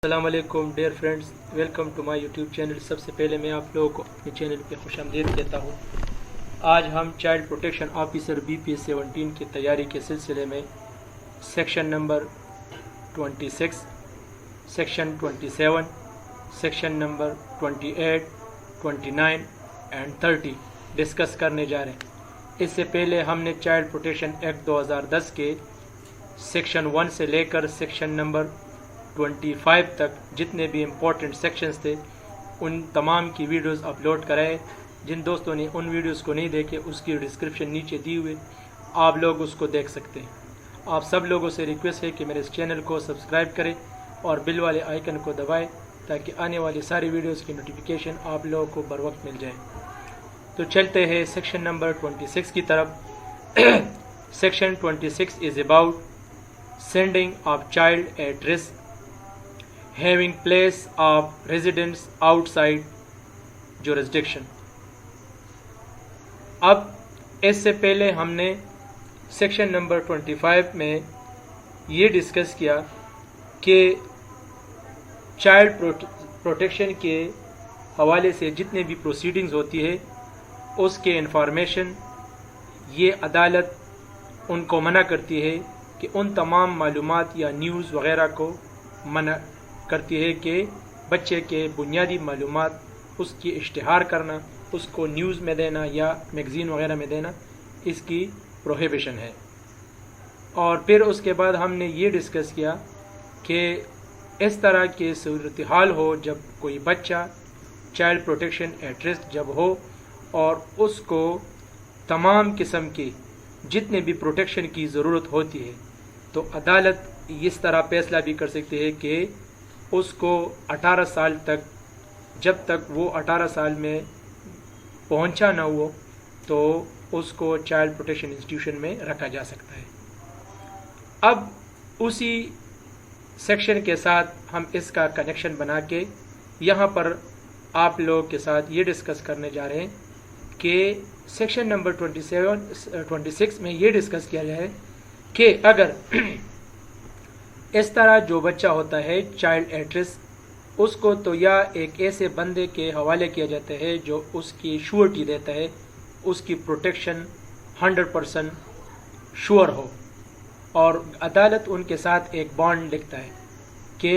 السلام علیکم dear friends, welcome to my YouTube channel. سب سے پہلے میں آپ لوگوں کو اپنے چینل پہ خوش آمدید کہتا ہوں۔ آج ہم چائلڈ پروٹیکشن آفیسر BPS 17 کی تیاری کے سلسلے میں section number 26، section 27، section number 28، 29 and 30 discuss کرنے جا رہے ہیں۔ اس سے پہلے ہم نے چائلڈ پروٹیکشن ایکٹ 2010 کے سیکشن 1 سے لے کر سیکشن نمبر 25 تک جتنے بھی امپورٹنٹ سیکشنز تھے ان تمام کی ویڈیوز اپلوڈ کرائے۔ جن دوستوں نے ان ویڈیوز کو نہیں دیکھے اس کی ڈسکرپشن نیچے دی ہوئے، آپ لوگ اس کو دیکھ سکتے ہیں۔ آپ سب لوگوں سے ریکویسٹ ہے کہ میرے اس چینل کو سبسکرائب کریں اور بل والے آئیکن کو دبائیں تاکہ آنے والی ساری ویڈیوز کی نوٹیفیکیشن آپ لوگوں کو بر وقت مل جائے۔ تو چلتے ہیں سیکشن نمبر 26 کی طرف۔ Section 26 is about sending of child at risk having place of residence outside jurisdiction۔ اب اس سے پہلے ہم نے سیکشن نمبر 25 میں یہ ڈسکس کیا کہ چائلڈ پروٹیکشن کے حوالے سے جتنے بھی پروسیڈنگز ہوتی ہے اس کے انفارمیشن یہ عدالت ان کو منع کرتی ہے کہ ان تمام معلومات یا نیوز وغیرہ کو منع کرتی ہے کہ بچے کے بنیادی معلومات اس کی اشتہار کرنا، اس کو نیوز میں دینا یا میگزین وغیرہ میں دینا، اس کی پروہیبیشن ہے۔ اور پھر اس کے بعد ہم نے یہ ڈسکس کیا کہ اس طرح کی صورتحال ہو جب کوئی بچہ چائلڈ پروٹیکشن ایٹ رسک جب ہو اور اس کو تمام قسم کی جتنے بھی پروٹیکشن کی ضرورت ہوتی ہے تو عدالت اس طرح فیصلہ بھی کر سکتی ہے کہ اس کو 18 سال تک، جب تک وہ 18 سال میں پہنچا نہ ہو تو اس کو چائلڈ پروٹیکشن انسٹیٹیوشن میں رکھا جا سکتا ہے۔ اب اسی سیکشن کے ساتھ ہم اس کا کنیکشن بنا کے یہاں پر آپ لوگوں کے ساتھ یہ ڈسکس کرنے جا رہے ہیں کہ سیکشن نمبر 26 میں یہ ڈسکس کیا جائے کہ اگر اس طرح جو بچہ ہوتا ہے چائلڈ ایٹ رسک، اس کو تو یا ایک ایسے بندے کے حوالے کیا جاتا ہے جو اس کی شورٹی دیتا ہے، اس کی پروٹیکشن 100% شور ہو، اور عدالت ان کے ساتھ ایک بانڈ لکھتا ہے کہ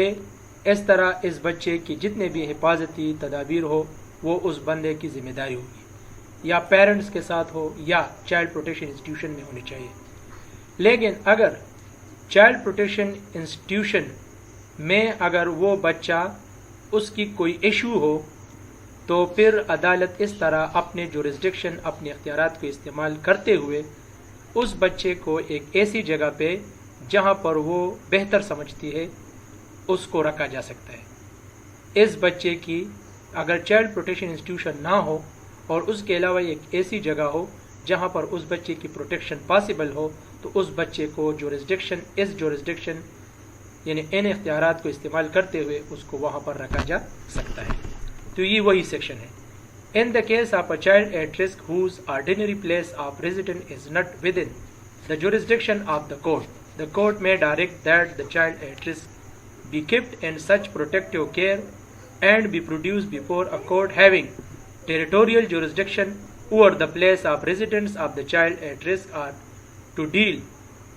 اس طرح اس بچے کی جتنے بھی حفاظتی تدابیر ہو وہ اس بندے کی ذمہ داری ہوگی، یا پیرنٹس کے ساتھ ہو یا چائلڈ پروٹیکشن انسٹیٹیوشن میں ہونی چاہیے۔ لیکن اگر چائلڈ پروٹیکشن انسٹیٹیوشن میں اگر وہ بچہ اس کی کوئی ایشو ہو تو پھر عدالت اس طرح اپنے جورسڈکشن، اپنے اختیارات کو استعمال کرتے ہوئے اس بچے کو ایک ایسی جگہ پہ جہاں پر وہ بہتر سمجھتی ہے اس کو رکھا جا سکتا ہے۔ اس بچے کی اگر چائلڈ پروٹیکشن انسٹیٹیوشن نہ ہو اور اس کے علاوہ ایک ایسی جگہ ہو جہاں پر اس بچے کی پروٹیکشن پاسبل ہو تو اس بچے کو جورسڈکشن یعنی ان اختیارات کو استعمال کرتے ہوئے اس کو وہاں پر رکھا جا سکتا ہے۔ تو یہ وہی سیکشن ہے۔ In the case of a child at risk whose ordinary place of residence is not within the jurisdiction of the court may direct that the child at risk be kept in such protective care and be produced before a court having territorial jurisdiction over the place of residence of the child at risk, or to deal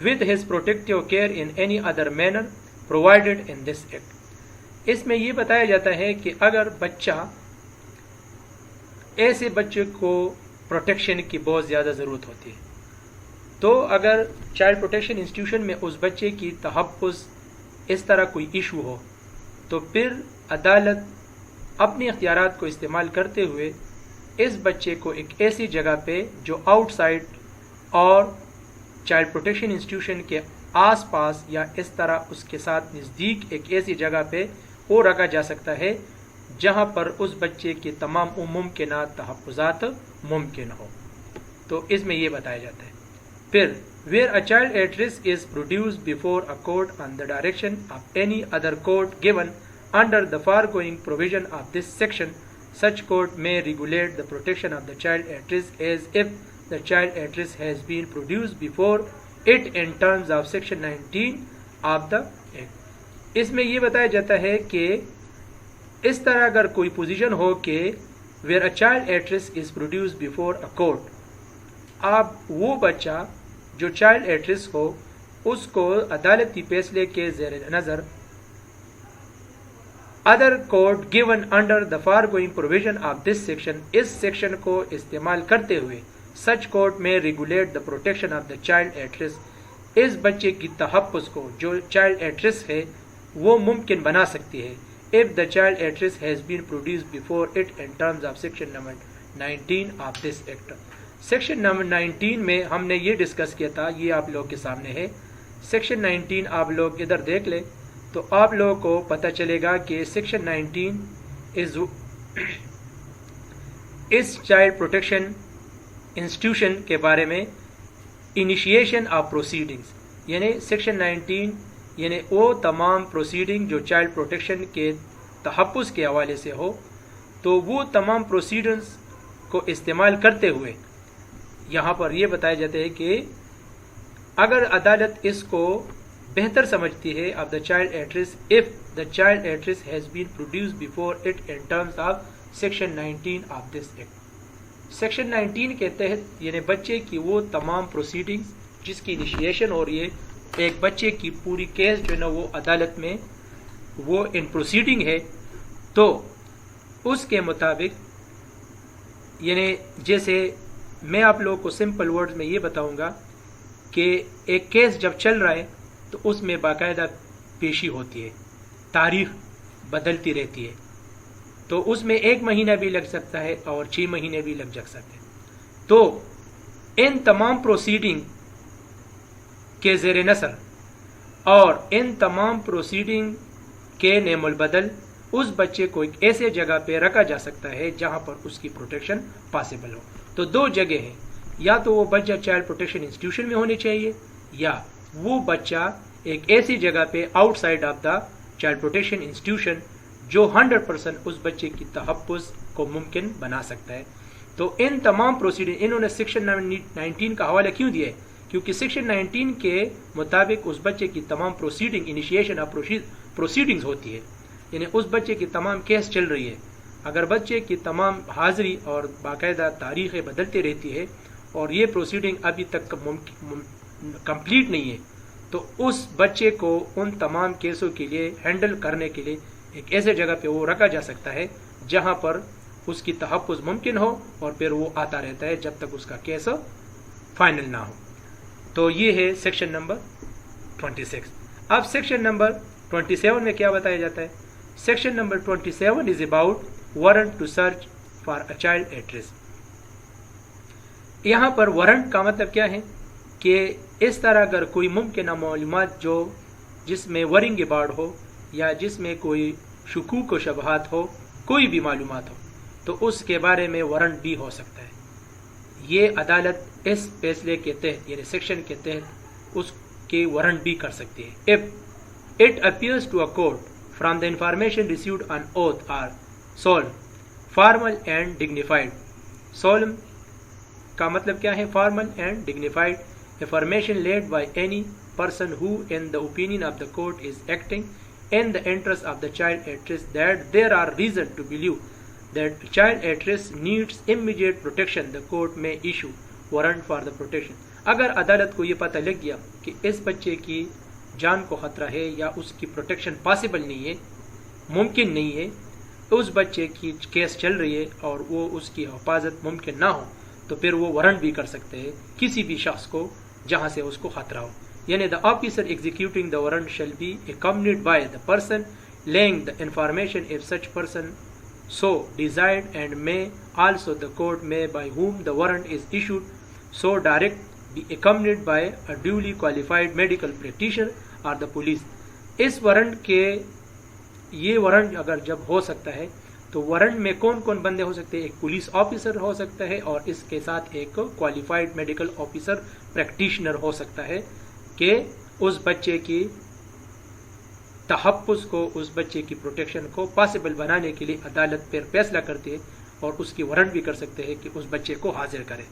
with his protective care in any other manner provided in this act۔ اس میں یہ بتایا جاتا ہے کہ اگر بچہ، ایسے بچے کو پروٹیکشن کی بہت زیادہ ضرورت ہوتی ہے تو اگر چائلڈ پروٹیکشن انسٹیٹیوشن میں اس بچے کی تحفظ اس طرح کوئی ایشو ہو تو پھر عدالت اپنے اختیارات کو استعمال کرتے ہوئے اس بچے کو ایک ایسی جگہ پہ جو آؤٹ سائڈ اور چائلڈ پروٹیکشن انسٹیٹیوشن کے آس پاس یا اس طرح اس کے ساتھ نزدیک ایک ایسی جگہ پہ وہ رکھا جا سکتا ہے جہاں پر اس بچے کے تمام ممکنات تحفظات ممکن ہو۔ تو اس میں یہ بتایا جاتا ہے۔ پھر where a child at risk is produced before a court on the direction of any other court given under the foregoing provision of this section, such court may regulate the protection of the child at risk as if the child at risk has been produced before it in terms of section 19 of the act۔ اس میں یہ بتایا جاتا ہے کہ اس طرح اگر کوئی position ہو کہ where a child at risk is produce before a court, اب وہ بچہ جو چائلڈ ایٹ رسک ہو اس کو عدالتی فیصلے کے زیر نظر other court given under the foregoing provision of this section, اس سیکشن کو استعمال کرتے ہوئے سچ کورٹ میں regulate the protection of the child at risk, اس بچے کی تحفظ کو جو چائلڈ ایٹ رسک ہے وہ ممکن بنا سکتی ہے if the child at risk has been produced before it in terms of section number 19 of this act. section number 19 میں ہم نے یہ ڈسکس کیا تھا، یہ آپ لوگ کے سامنے ہے section 19، آپ لوگ ادھر دیکھ لیں تو آپ لوگوں کو پتہ چلے گا کہ section 19 اس چائلڈ پروٹیکشن انسٹیٹیوشن کے بارے میں انیشیشن آف پروسیڈنگز، یعنی section 19 یعنی وہ تمام پروسیڈنگ جو چائلڈ پروٹیکشن کے تحفظ کے حوالے سے ہو، تو وہ تمام پروسیڈنگز کو استعمال کرتے ہوئے یہاں پر یہ بتایا جاتا ہے کہ اگر عدالت اس کو بہتر سمجھتی ہے of the child at risk if the child at risk has been produce before it in terms of section 19 of this act, section 19 کے تحت یعنی بچے کی وہ تمام پروسیڈنگز جس کی انیشیشن ہو رہی ہے، ایک بچے کی پوری کیس جو ہے نا وہ عدالت میں وہ ان پروسیڈنگ ہے، تو اس کے مطابق یعنی جیسے میں آپ لوگوں کو سمپل ورڈز میں یہ بتاؤں گا کہ ایک کیس جب چل رہا ہے تو اس میں باقاعدہ پیشی ہوتی ہے، تاریخ بدلتی رہتی ہے، تو اس میں 1 مہینہ بھی لگ سکتا ہے اور 6 مہینے بھی لگ سکتے ہیں، تو ان تمام پروسیڈنگ کے زیر نظر اور ان تمام پروسیڈنگ کے نعم البدل اس بچے کو ایک ایسے جگہ پہ رکھا جا سکتا ہے جہاں پر اس کی پروٹیکشن پاسبل ہو۔ تو 2 جگہ ہیں، یا تو وہ بچہ چائلڈ پروٹیکشن انسٹیٹیوشن میں ہونے چاہیے، یا وہ بچہ ایک ایسی جگہ پہ out side of the child protection institution جو 100% اس بچے کی تحفظ کو ممکن بنا سکتا ہے۔ تو ان تمام پروسیڈنگ انہوں نے سیکشن 19 کا حوالہ کیوں دیا ہے؟ کیونکہ سیکشن 19 کے مطابق اس بچے کی تمام پروسیڈنگ انیشیشن آف پروسیڈنگز ہوتی ہے، یعنی اس بچے کی تمام کیس چل رہی ہے، اگر بچے کی تمام حاضری اور باقاعدہ تاریخیں بدلتی رہتی ہے اور یہ پروسیڈنگ ابھی تک کمپلیٹ نہیں ہے، تو اس بچے کو ان تمام کیسوں کے لیے ہینڈل کرنے کے لیے ایک ایسے جگہ پہ وہ رکھا جا سکتا ہے جہاں پر اس کی تحفظ ممکن ہو، اور پھر وہ آتا رہتا ہے جب تک اس کا کیس فائنل نہ ہو۔ تو یہ ہے سیکشن نمبر 26۔ اب سیکشن نمبر 27 میں کیا بتایا جاتا ہے؟ Section number 27 is about warrant to search for a child at risk. یہاں پر وارنٹ کا مطلب کیا ہے کہ اس طرح اگر کوئی ممکنہ معلومات جس میں ورنگ ابارڈ ہو یا جس میں کوئی شکوک و شبہات ہو، کوئی بھی معلومات ہو، تو اس کے بارے میں وارنٹ بھی ہو سکتا ہے۔ یہ عدالت اس فیصلے کے تحت یعنی سیکشن کے تحت اس کی وارنٹ بھی کر سکتی ہے۔ if it appears to a court from the information received on oath or solemn, formal and dignified. solemn کا مطلب کیا ہے؟ formal and dignified information laid by any person who in the opinion of the court is acting in the interest of the child at risk, that there are reason to believe that child at risk needs immediate protection, the court may issue warrant for the protection. اگر عدالت کو یہ پتہ لگ گیا کہ اس بچے کی جان کو خطرہ ہے یا اس کی پروٹیکشن پاسبل نہیں ہے، ممکن نہیں ہے، اس بچے کی کیس چل رہی ہے اور وہ اس کی حفاظت ممکن نہ ہو، تو پھر وہ وارنٹ بھی کر سکتے ہیں کسی بھی شخص کو جہاں سے اس کو خطرہ ہو، یعنی the officer executing the warrant shall be accompanied by the person laying the information if such person so desired, and may also the court may by whom the warrant is issued so direct be accompanied by a duly qualified medical practitioner or the police. اس warrant کے یہ warrant اگر جب ہو سکتا ہے تو warrant میں کون کون بندے ہو سکتے ہیں؟ ایک پولیس آفیسر ہو سکتا ہے اور اس کے ساتھ ایک کوالیفائڈ میڈیکل آفیسر پریکٹیشنر ہو سکتا ہے کہ اس بچے کی تحفظ کو، اس بچے کی پروٹیکشن کو پاسبل بنانے کے لیے عدالت پر فیصلہ کرتی ہے اور اس کی وارنٹ بھی کر سکتے ہیں کہ اس بچے کو حاضر کرے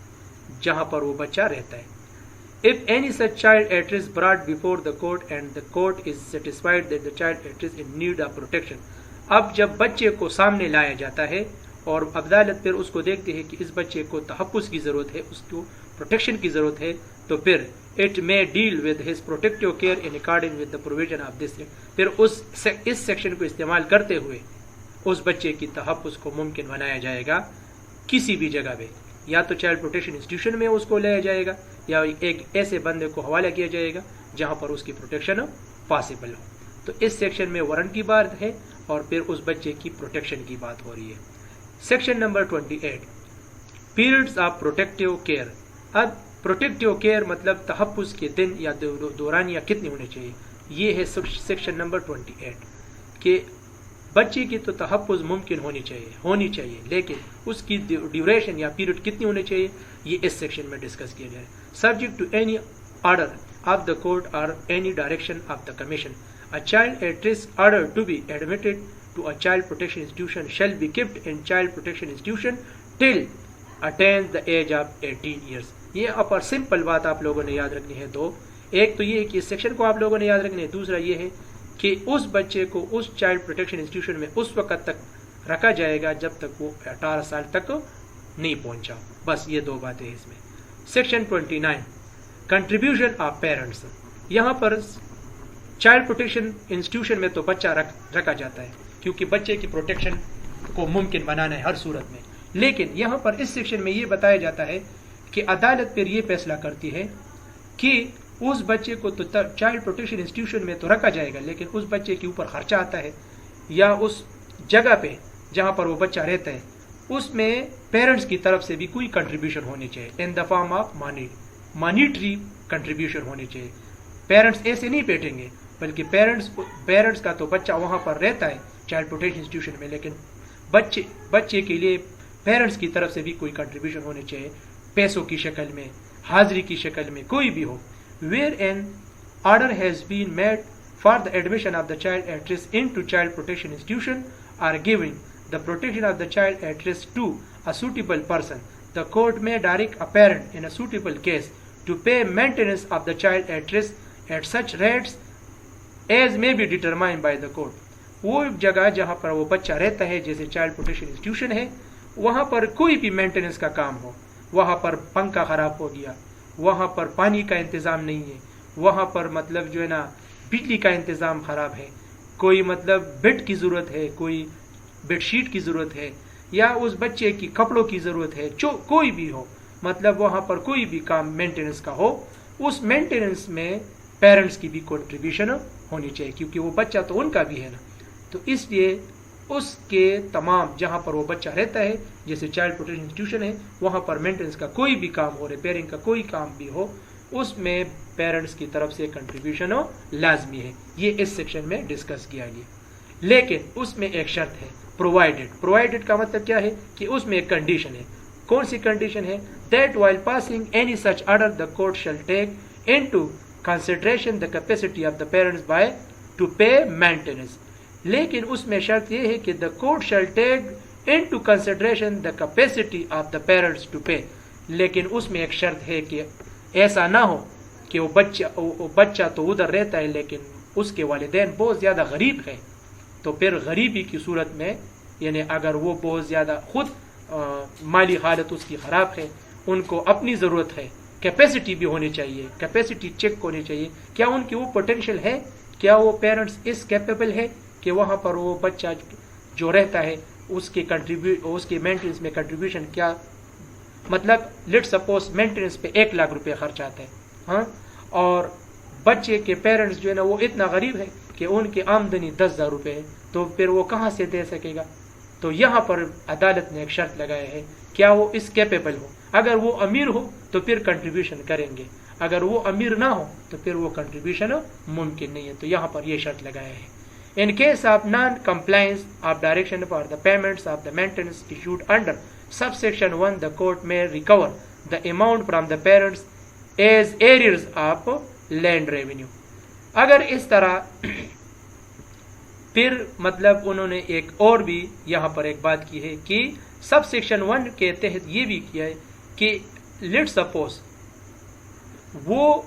جہاں پر وہ بچہ رہتا ہے۔ If any such child at risk brought before the court and the court is satisfied that the child at risk in need of protection. اب جب بچے کو سامنے لایا جاتا ہے اور عدالت پھر اس کو دیکھتی ہے کہ اس بچے کو تحفظ کی ضرورت ہے, اس کو پروٹیکشن کی ضرورت ہے, تو پھر it may deal with his protective care in accordance with the provision of this. پھر اس سیکشن کو استعمال کرتے ہوئے اس بچے کی تحفظ کو ممکن بنایا جائے گا کسی بھی جگہ پہ, یا تو چائلڈ پروٹیکشن انسٹیٹیوشن میں اس کو لایا جائے گا یا ایک ایسے بندے کو حوالہ کیا جائے گا جہاں پر اس کی پروٹیکشن پاسبل ہو. تو اس سیکشن میں وارنٹ کی بات ہے اور پھر اس بچے کی پروٹیکشن کی بات ہو رہی ہے. Section number 28 periods of protective care. اب پروٹیکٹیو کیئر مطلب تحفظ کے دن یا دورانیہ کتنے ہونے چاہیے, یہ ہے سیکشن نمبر 28 کہ بچے کی تو تحفظ ممکن ہونی چاہیے لیکن اس کی ڈیوریشن یا پیریڈ کتنی ہونی چاہیے یہ اس سیکشن میں ڈسکس کیا جائے. Subject to any order of the court اور any direction of the commission, a child at risk order to be admitted to a child protection institution shall be kept in child protection institution till attains the age of 18 years. یہ اپر simple بات آپ لوگوں نے یاد رکھنی ہے. دو, ایک تو یہ ہے کہ اس سیکشن کو آپ لوگوں نے یاد رکھنا ہے, دوسرا یہ ہے کہ اس بچے کو اس چائلڈ پروٹیکشن انسٹیٹیوشن میں اس وقت تک رکھا جائے گا جب تک وہ 18 سال تک نہیں پہنچا. بس یہ دو باتیں اس میں. Section 29 contribution of parents. یہاں پر چائلڈ پروٹیکشن انسٹیٹیوشن میں تو بچہ رکھا جاتا ہے کیونکہ بچے کی پروٹیکشن کو ممکن بنانا ہے ہر صورت میں, لیکن یہاں پر اس سیکشن میں یہ بتایا جاتا ہے کہ عدالت پھر یہ فیصلہ کرتی ہے کہ اس بچے کو تو چائلڈ پروٹیکشن انسٹیٹیوشن میں تو رکھا جائے گا لیکن اس بچے کے اوپر خرچہ آتا ہے یا اس جگہ پہ جہاں پر وہ بچہ رہتا ہے اس میں پیرنٹس کی طرف سے بھی کوئی کنٹریبیوشن ہونی چاہیے in the form of monetary contribution ہونی چاہیے. پیرنٹس ایسے نہیں بیٹھیں گے بلکہ پیرنٹس کا تو بچہ وہاں پر رہتا ہے چائلڈ پروٹیکشن انسٹیٹیوشن میں, لیکن بچے کے لیے پیرنٹس کی طرف سے بھی کوئی کنٹریبیوشن ہونے چاہیے, پیسوں کی شکل میں, حاضری کی شکل میں, کوئی بھی ہو. Where an order has been made for the admission of the child at risk into child protection institution or giving the protection of the child at risk to a suitable person, the court may direct a parent in a suitable case to pay maintenance of the child at risk at such rates as may be determined by the court. وہ جگہ جہاں پر وہ بچہ رہتا ہے جیسے child protection institution ہے وہاں پر کوئی بھی مینٹیننس کا کام ہو, وہاں پر پنکھا خراب ہو گیا, وہاں پر پانی کا انتظام نہیں ہے, وہاں پر مطلب جو ہے نا بجلی کا انتظام خراب ہے, کوئی مطلب بیڈ کی ضرورت ہے, کوئی بیڈ شیٹ کی ضرورت ہے, یا اس بچے کی کپڑوں کی ضرورت ہے, جو کوئی بھی ہو, مطلب وہاں پر کوئی بھی کام مینٹیننس کا ہو, اس مینٹیننس میں پیرنٹس کی بھی کنٹریبیوشن ہونی چاہیے کیونکہ وہ بچہ تو ان کا بھی ہے نا. تو اس لیے اس کے تمام جہاں پر وہ بچہ رہتا ہے جیسے چائلڈ پروٹیکشن انسٹیٹیوشن ہے وہاں پر مینٹیننس کا کوئی بھی کام ہو, ریپیئرنگ کا کوئی کام بھی ہو, اس میں پیرنٹس کی طرف سے کنٹریبیوشن لازمی ہے. یہ اس سیکشن میں ڈسکس کیا گیا, لیکن اس میں ایک شرط ہے پرووائڈیڈ کا مطلب کیا ہے کہ اس میں ایک کنڈیشن ہے. کون سی کنڈیشن ہے؟ That while passing any such order the court shall take into consideration the capacity of the parents by to pay maintenance. لیکن اس میں شرط یہ ہے کہ the court shall take into consideration the capacity of the parents to pay. لیکن اس میں ایک شرط ہے کہ ایسا نہ ہو کہ وہ بچہ تو ادھر رہتا ہے لیکن اس کے والدین بہت زیادہ غریب ہیں, تو پھر غریبی کی صورت میں یعنی اگر وہ بہت زیادہ خود مالی حالت اس کی خراب ہے, ان کو اپنی ضرورت ہے, کیپیسٹی بھی ہونی چاہیے, کیپیسٹی چیک ہونی چاہیے, کیا ان کی وہ پوٹینشیل ہے, کیا وہ پیرنٹس اس کیپیبل ہے کہ وہاں پر وہ بچہ جو رہتا ہے اس کے مینٹیننس میں کنٹریبیوشن کیا, مطلب لیٹ سپوز مینٹیننس پہ 1 لاکھ روپے خرچ آتا ہے ہاں, اور بچے کے پیرنٹس جو ہے نا وہ اتنا غریب ہے کہ ان کی آمدنی 10,000 روپے ہے, تو پھر وہ کہاں سے دے سکے گا. تو یہاں پر عدالت نے ایک شرط لگایا ہے کیا وہ اس کیپیبل ہو. اگر وہ امیر ہو تو پھر کنٹریبیوشن کریں گے, اگر وہ امیر نہ ہو تو پھر وہ کنٹریبیوشن ممکن نہیں ہے. تو یہاں پر یہ شرط لگایا ہے. In case of non-compliance of direction for the payments of the maintenance issued under subsection 1, the court may recover the amount from the parents as arrears of land revenue. اگر اس طرح پھر مطلب انہوں نے ایک اور بھی یہاں پر ایک بات کی ہے کہ سب سیکشن 1 کے تحت یہ بھی کیا ہے کہ لیٹ سپوز وہ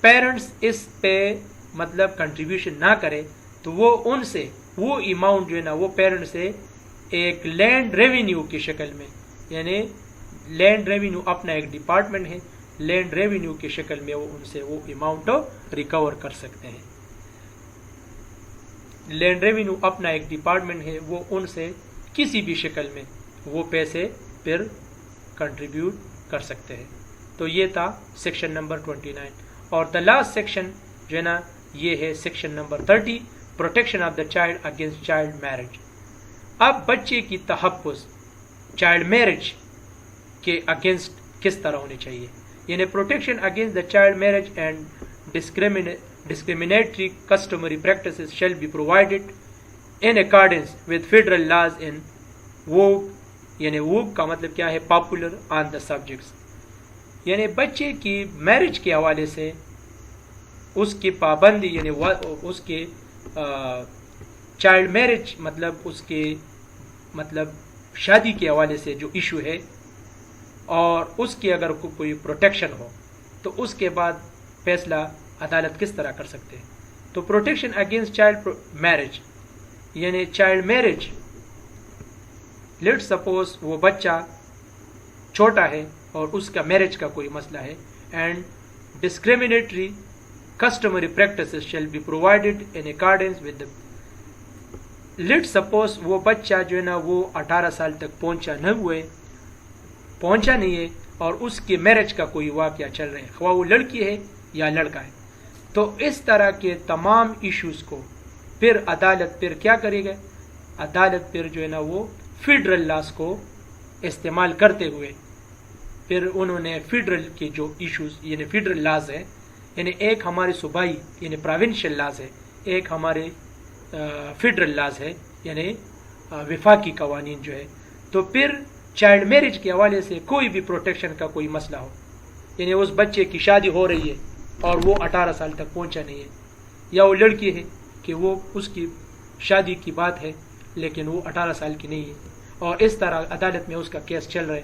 پیرنٹس اس پہ مطلب کنٹریبیوشن نہ کرے تو وہ ان سے وہ اماؤنٹ جو ہے نا وہ پیرنٹ سے ایک لینڈ ریونیو کی شکل میں، یعنی لینڈ ریونیو اپنا ایک ڈپارٹمنٹ ہے، لینڈ ریونیو کی شکل میں وہ ان سے وہ اماؤنٹ ریکور کر سکتے ہیں. لینڈ ریونیو اپنا ایک ڈپارٹمنٹ ہے، وہ ان سے کسی بھی شکل میں وہ پیسے پھر کنٹریبیوٹ کر سکتے ہیں. تو یہ تھا سیکشن نمبر 29. اور دا لاسٹ سیکشن جو ہے نا یہ ہے section number 30، protection of the child against child marriage. اب بچے کی تحفظ چائلڈ میرج کے اگینسٹ کس طرح ہونی چاہیے، یعنی protection against the child marriage and discriminatory customary practices shall be provided in accordance with federal laws in vogue، یعنی vogue کا مطلب کیا ہے، popular on the subjects، یعنی بچے کی میرج کے حوالے سے اس کی پابندی، یعنی اس کے چائلڈ میرج مطلب اس کے مطلب شادی کے حوالے سے جو ایشو ہے، اور اس کی اگر کوئی پروٹیکشن ہو تو اس کے بعد فیصلہ عدالت کس طرح کر سکتے ہیں. تو پروٹیکشن اگینسٹ چائلڈ میرج، یعنی چائلڈ میرج، لیٹ سپوز وہ بچہ چھوٹا ہے اور اس کا میرج کا کوئی مسئلہ ہے، and discriminatory customary practices shall be provided in accordance with let suppose وہ بچہ جو ہے نا وہ 18 سال تک پہنچا نہیں ہے اور اس کی میرج کا کوئی واقعہ چل رہا ہے، خواہ وہ لڑکی ہے یا لڑکا ہے. تو اس طرح کے تمام ایشوز کو پھر عدالت پھر کیا کرے گا، عدالت پھر جو ہے نا وہ فیڈرل لاز کو استعمال کرتے ہوئے پھر انہوں نے فیڈرل کے جو ایشوز یعنی فیڈرل لاز ہے، یعنی ایک ہمارے صوبائی یعنی پروونشل لاز ہے، ایک ہمارے فیڈرل لاز ہے یعنی وفاقی قوانین جو ہے. تو پھر چائلڈ میرج کے حوالے سے کوئی بھی پروٹیکشن کا کوئی مسئلہ ہو، یعنی اس بچے کی شادی ہو رہی ہے اور وہ 18 سال تک پہنچا نہیں ہے، یا وہ لڑکی ہے کہ وہ اس کی شادی کی بات ہے لیکن وہ 18 سال کی نہیں ہے، اور اس طرح عدالت میں اس کا کیس چل رہا ہے،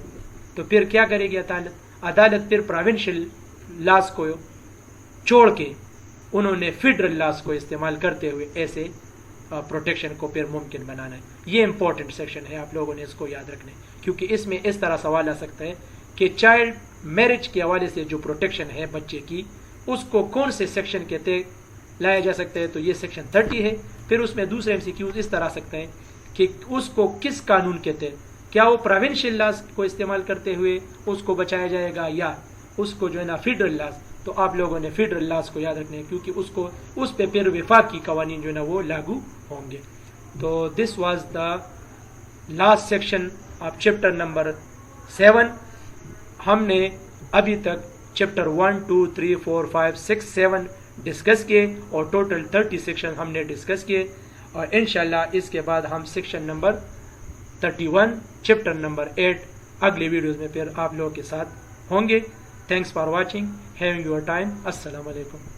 تو پھر کیا کرے گی عدالت پھر پروونشل لاز کو چھوڑ کے انہوں نے فیڈرل لاز کو استعمال کرتے ہوئے ایسے پروٹیکشن کو پھر ممکن بنانا ہے. یہ امپورٹنٹ سیکشن ہے، آپ لوگوں نے اس کو یاد رکھنا ہے، کیونکہ اس میں اس طرح سوال آ سکتا ہے کہ چائلڈ میرج کے حوالے سے جو پروٹیکشن ہے بچے کی، اس کو کون سے سیکشن کے تحت لایا جا سکتا ہے. تو یہ سیکشن 30 ہے. پھر اس میں دوسرے MCQs اس طرح آ سکتے ہیں کہ اس کو کس قانون کے تحت، کیا وہ پروونشل لاز کو استعمال کرتے ہوئے اس کو بچایا جائے گا یا اس کو جو ہے نا فیڈرل لاز. تو آپ لوگوں نے فیڈرل لاز کو یاد رکھنا ہے کیونکہ اس پہ پھر وفاقی قوانین جو ہے نا وہ لاگو ہوں گے. تو this was the last section of chapter number 7. ہم نے ابھی تک چیپٹر 1 2 3 4 5 6 7 ڈسکس کیے اور ٹوٹل 30 سیکشن ہم نے ڈسکس کیے، اور انشاءاللہ اس کے بعد ہم سیکشن نمبر 31 چیپٹر نمبر 8 اگلے ویڈیوز میں پھر آپ لوگوں کے ساتھ ہوں گے. Thanks for watching, having your time. السلام علیکم.